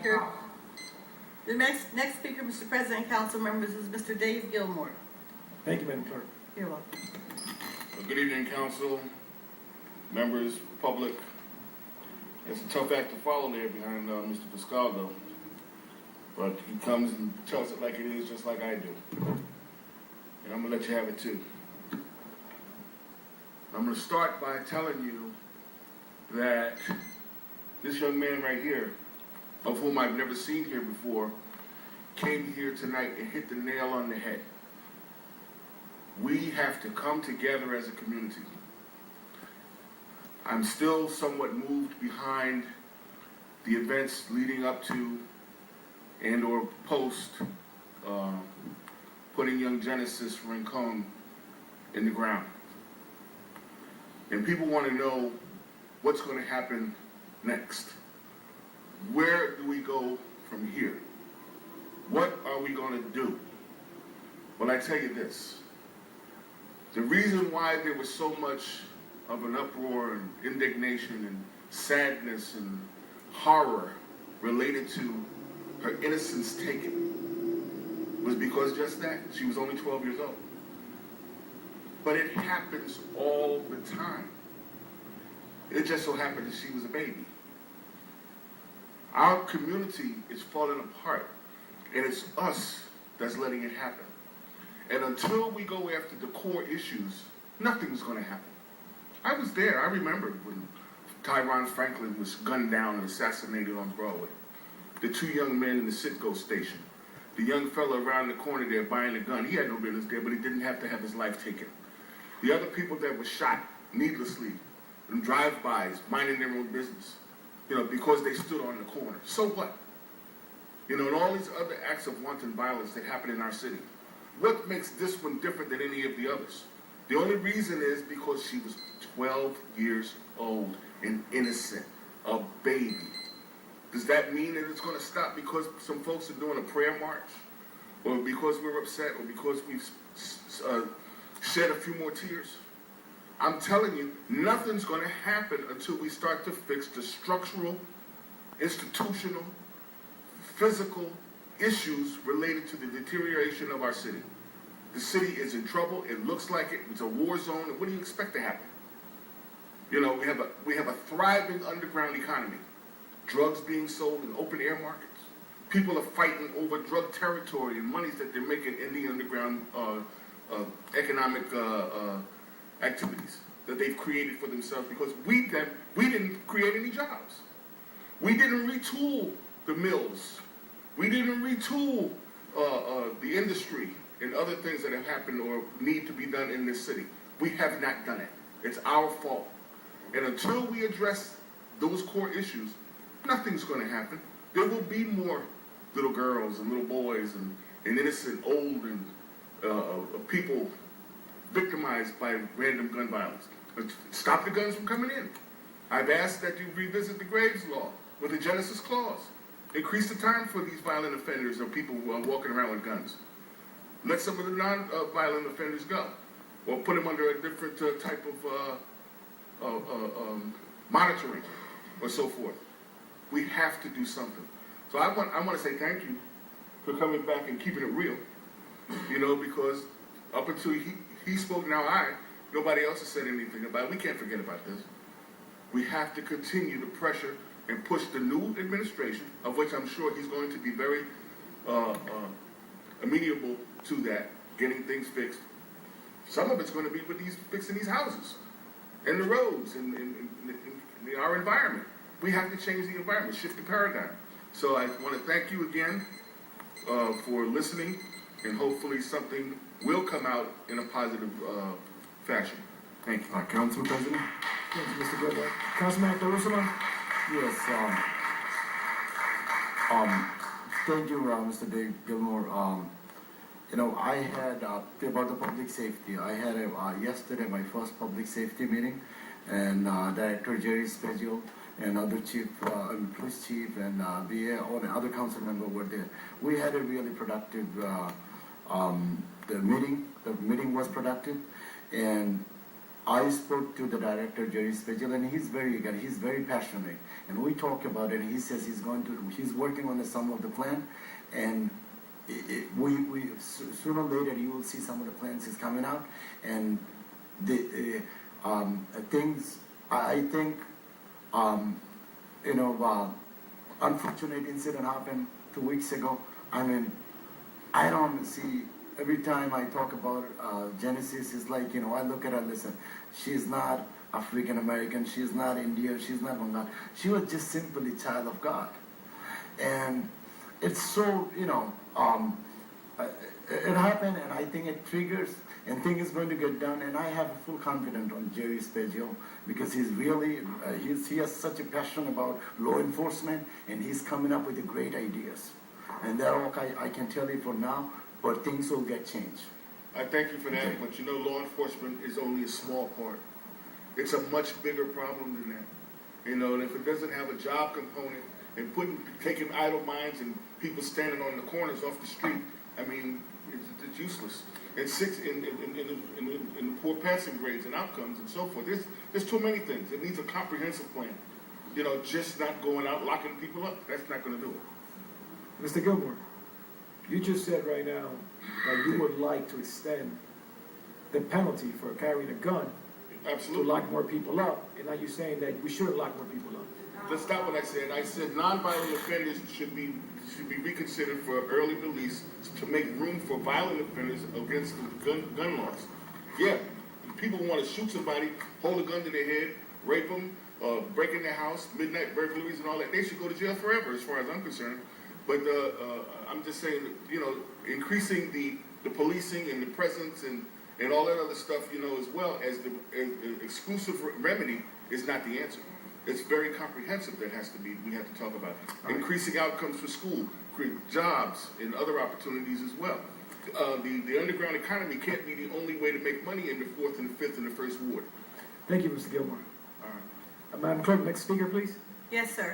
speaker. The next speaker, Mr. President and council members, is Mr. Dave Gilmore. Thank you, Madam Clerk. You're welcome. Good evening, council, members, public. It's a tough act to follow there behind Mr. Piscaldo, but he comes and tells it like it is, just like I do. And I'm gonna let you have it too. I'm gonna start by telling you that this young man right here, of whom I've never seen here before, came here tonight and hit the nail on the head. We have to come together as a community. I'm still somewhat moved behind the events leading up to and or post putting young Genesis Rincon in the ground. And people want to know what's going to happen next. Where do we go from here? What are we going to do? Well, I tell you this. The reason why there was so much of an uproar and indignation and sadness and horror related to her innocence taken was because just that, she was only 12 years old. But it happens all the time. It just so happened that she was a baby. Our community is falling apart, and it's us that's letting it happen. And until we go after the core issues, nothing's going to happen. I was there. I remember when Tyron Franklin was gunned down and assassinated on Broadway. The two young men in the Citgo station. The young fellow around the corner there buying a gun. He had no business there, but he didn't have to have his life taken. The other people that were shot needlessly in drive-bys, minding their own business, because they stood on the corner. So what? And all these other acts of wanton violence that happen in our city. What makes this one different than any of the others? The only reason is because she was 12 years old and innocent, a baby. Does that mean that it's going to stop because some folks are doing a prayer march? Or because we're upset? Or because we've shed a few more tears? I'm telling you, nothing's going to happen until we start to fix the structural, institutional, physical issues related to the deterioration of our city. The city is in trouble. It looks like it. It's a war zone. And what do you expect to happen? We have a thriving underground economy. Drugs being sold in open air markets. People are fighting over drug territory and monies that they're making in the underground economic activities that they've created for themselves because we didn't create any jobs. We didn't retool the mills. We didn't retool the industry and other things that have happened or need to be done in this city. We have not done it. It's our fault. And until we address those core issues, nothing's going to happen. There will be more little girls and little boys and innocent old and people victimized by random gun violence. Stop the guns from coming in. I've asked that you revisit the Graves Law with the Genesis Clause. Increase the time for these violent offenders or people who are walking around with guns. Let some of the non-violent offenders go. Or put them under a different type of monitoring or so forth. We have to do something. So I want to say thank you for coming back and keeping it real. Because up until he spoke, nobody else has said anything about it. We can't forget about this. We have to continue to pressure and push the new administration, of which I'm sure he's going to be very amenable to that, getting things fixed. Some of it's going to be with fixing these houses and the roads and our environment. We have to change the environment, shift the paradigm. So I want to thank you again for listening, and hopefully something will come out in a positive fashion. Thank you. Council President. Thank you, Mr. Goodwin. Councilman Paterson. Yes. Thank you, Mr. Dave Gilmore. I had about the public safety. I had yesterday my first public safety meeting, and Director Jerry Spezio and other police chief and all the other council members were there. We had a really productive the meeting. The meeting was productive, and I spoke to the director, Jerry Spagel, and he's very good. He's very passionate. And we talked about it, and he says he's working on some of the plan, and sooner or later you will see some of the plans is coming out, and the things, I think, unfortunate incident happened 2 weeks ago. I mean, I don't see, every time I talk about Genesis, it's like, I look at her, listen, she's not African American, she's not Indian, she's not Bengal. She was just simply a child of God. And it's so, it happened, and I think it triggers, and thing is going to get done. And I have full confidence on Jerry Spagel, because he's really, he has such a passion about law enforcement, and he's coming up with the great ideas. And that all I can tell you for now, but things will get changed. I thank you for that, Okay. but law enforcement is only a small part. It's a much bigger problem than that. And if it doesn't have a job component and taking idle minds and people standing on the corners off the street, I mean, it's useless. And in the poor passing grades and outcomes and so forth, there's too many things. It needs a comprehensive plan. Just not going out locking people up, that's not going to do it. Mr. Gilmore, you just said right now that you would like to extend the penalty for carrying a gun to Absolutely. lock more people up, and now you're saying that we should lock more people up. That's not what I said. I said nonviolent offenders should be reconsidered for early release to make room for violent offenders against the gun laws. Yeah, if people want to shoot somebody, hold a gun to their head, rape them, break in their house, midnight burglaries and all that, they should go to jail forever as far as I'm concerned. But I'm just saying, increasing the policing and the presence and all that other stuff, as well as the exclusive remedy is not the answer. It's very comprehensive we have to talk about. Increasing outcomes for school, jobs, and other opportunities as well. The underground economy can't be the only way to make money in the 4th and the 5th and the 1st Ward. Thank you, Mr. Gilmore. All right. Madam Clerk, next speaker, please. Yes, sir.